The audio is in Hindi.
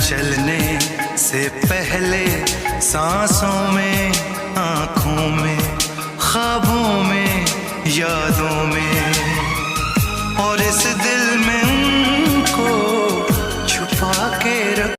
चलने से पहले सांसों में, आँखों में, ख्वाबों में, यादों में, और इस दिल में